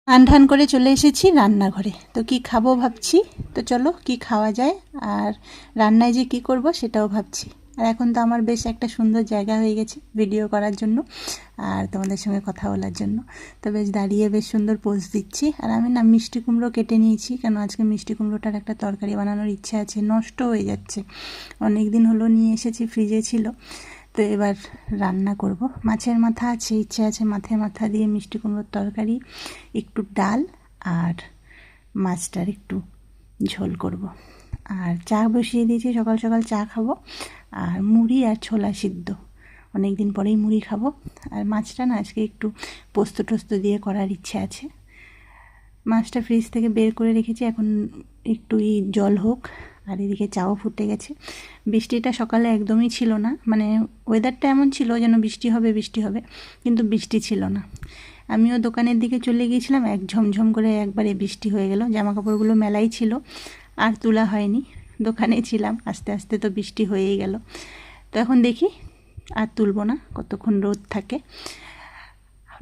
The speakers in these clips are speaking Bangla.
ঠান করে চলে এসেছি রান্নাঘরে। তো কি খাবো ভাবছি। তো চলো কি খাওয়া যায় আর রান্নায় যে কি করব সেটাও ভাবছি। আর এখন তো আমার বেশ একটা সুন্দর জায়গা হয়ে গেছে ভিডিও করার জন্য আর তোমাদের সঙ্গে কথা বলার জন্য। তো বেশ দাঁড়িয়ে বেশ সুন্দর পোজ দিচ্ছি। আর আমি না মিষ্টি কুমড়ো কেটে নিয়েছি, কেন আজকে মিষ্টি কুমড়োটার একটা তরকারি বানানোর ইচ্ছে আছে, নষ্ট হয়ে যাচ্ছে। অনেক দিন হলো নিয়ে এসেছি, ফ্রিজে ছিল। তো এবার রান্না করব। মাছের মাথা আছে, ইচ্ছে আছে মাছের মাথা দিয়ে মিষ্টি কুমড়োর তরকারি, একটু ডাল আর মাছটার একটু ঝোল করব। আর চা বসিয়ে দিয়েছি, সকাল সকাল চা খাবো। আর মুড়ি আর ছোলা সিদ্ধ, অনেক দিন পরেই মুড়ি খাবো। আর মাছটা না আজকে একটু পোস্ত টোস্ত দিয়ে করার ইচ্ছে আছে। মাছটা ফ্রিজ থেকে বের করে রেখেছি, এখন একটু জল হোক। আর এদিকে চাও ফুটে গেছে। বৃষ্টিটা সকালে একদমই ছিল না, মানে ওয়েদারটা এমন ছিল যেন বৃষ্টি হবে বৃষ্টি হবে, কিন্তু বৃষ্টি ছিল না। আমিও দোকানের দিকে চলে গিয়েছিলাম, এক ঝমঝম করে একবারে বৃষ্টি হয়ে গেল। জামা কাপড়গুলো মেলাই ছিল, আর তোলা হয়নি, দোকানে ছিলাম। আস্তে আস্তে তো বৃষ্টি হয়েই গেল। তো এখন দেখি আর তুলব না, কতক্ষণ রোদ থাকে।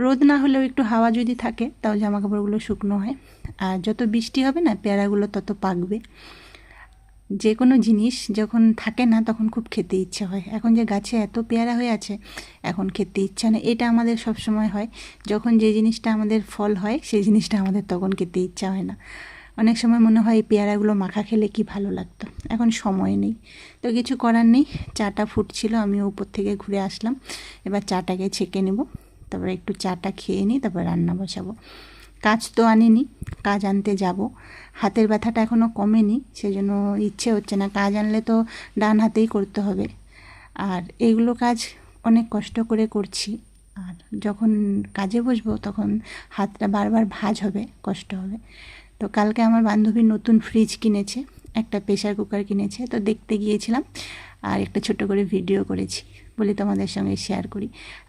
রোদ না হলেও একটু হাওয়া যদি থাকে তাও জামা কাপড়গুলো শুকনো হয়। আর যত বৃষ্টি হবে না পেয়ারাগুলো তত পাকবে। যে কোনো জিনিস যখন থাকে না তখন খুব খেতে ইচ্ছে হয়। এখন যে গাছে এত পেয়ারা হয়ে আছে, এখন খেতে ইচ্ছা নেই। এটা আমাদের সব সময় হয়, যখন যে জিনিসটা আমাদের ফল হয় সেই জিনিসটা আমাদের তখন খেতে ইচ্ছা হয় না। অনেক সময় মনে হয় এই পেয়ারাগুলো মাখা খেলে কি ভালো লাগতো, এখন সময় নেই। তো কিছু করার নেই। চাটা ফুটছিল, আমি উপর থেকে ঘুরে আসলাম। এবার চাটাকে ছেঁকে নেব, তারপরে একটু চাটা খেয়ে নিই, তারপর রান্না বসাবো। কাজ তো আনিনি, কাজ আনতে যাব। হাতের ব্যথাটা এখনও কমেনি, সেজন্য ইচ্ছে হচ্ছে না। কাজ আনলে তো ডান হাতেই করতে হবে, আর এইগুলো কাজ অনেক কষ্ট করে করছি। আর যখন কাজে বসবো তখন হাতটা বারবার ভাঁজ হবে, কষ্ট হবে। তো কালকে আমার বান্ধবী নতুন ফ্রিজ কিনেছে, একটা প্রেশার কুকার কিনেছে। তো দেখতে গিয়েছিলাম আর একটা ছোট করে ভিডিও করেছি, বলি তোমাদের সঙ্গে শেয়ার করি।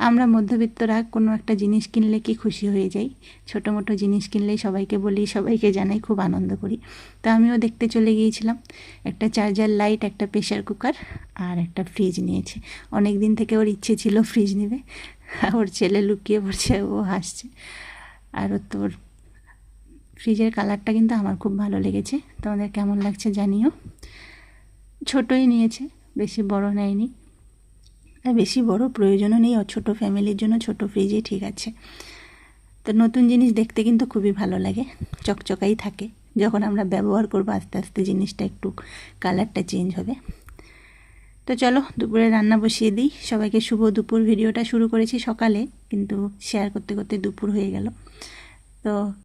আমরা মধ্যবিত্তরা কোনো একটা জিনিস কিনলে কি খুশি হয়ে যাই, ছোটো মোটো জিনিস কিনলেই সবাইকে বলি, সবাইকে জানাই, খুব আনন্দ করি। তো আমিও দেখতে চলে গিয়েছিলাম। একটা চার্জার লাইট, একটা প্রেশার কুকার আর একটা ফ্রিজ নিয়েছে। অনেক দিন থেকে ওর ইচ্ছে ছিল ফ্রিজ নেবে। ওর ছেলে লুকিয়ে পড়ছে, ও হাসছে। আর তোর ফ্রিজের কালারটা কিন্তু আমার খুব ভালো লেগেছে, তোমাদের কেমন লাগছে জানিও। ছোটোই নিয়েছে, বেশি বড় নেয়নি। আর বেশি বড় প্রয়োজনও নেই, ছোটো ফ্যামিলির জন্য ছোট ফ্রিজই ঠিক আছে। তো নতুন জিনিস দেখতে কিন্তু খুবই ভালো লাগে, চকচকাই থাকে। যখন আমরা ব্যবহার করবো আস্তে আস্তে জিনিসটা একটু কালারটা চেঞ্জ হবে। তো চলো দুপুরে রান্না বসিয়ে দিই। সবাইকে শুভ দুপুর। ভিডিওটা শুরু করেছি সকালে, কিন্তু শেয়ার করতে করতে দুপুর হয়ে গেল। তো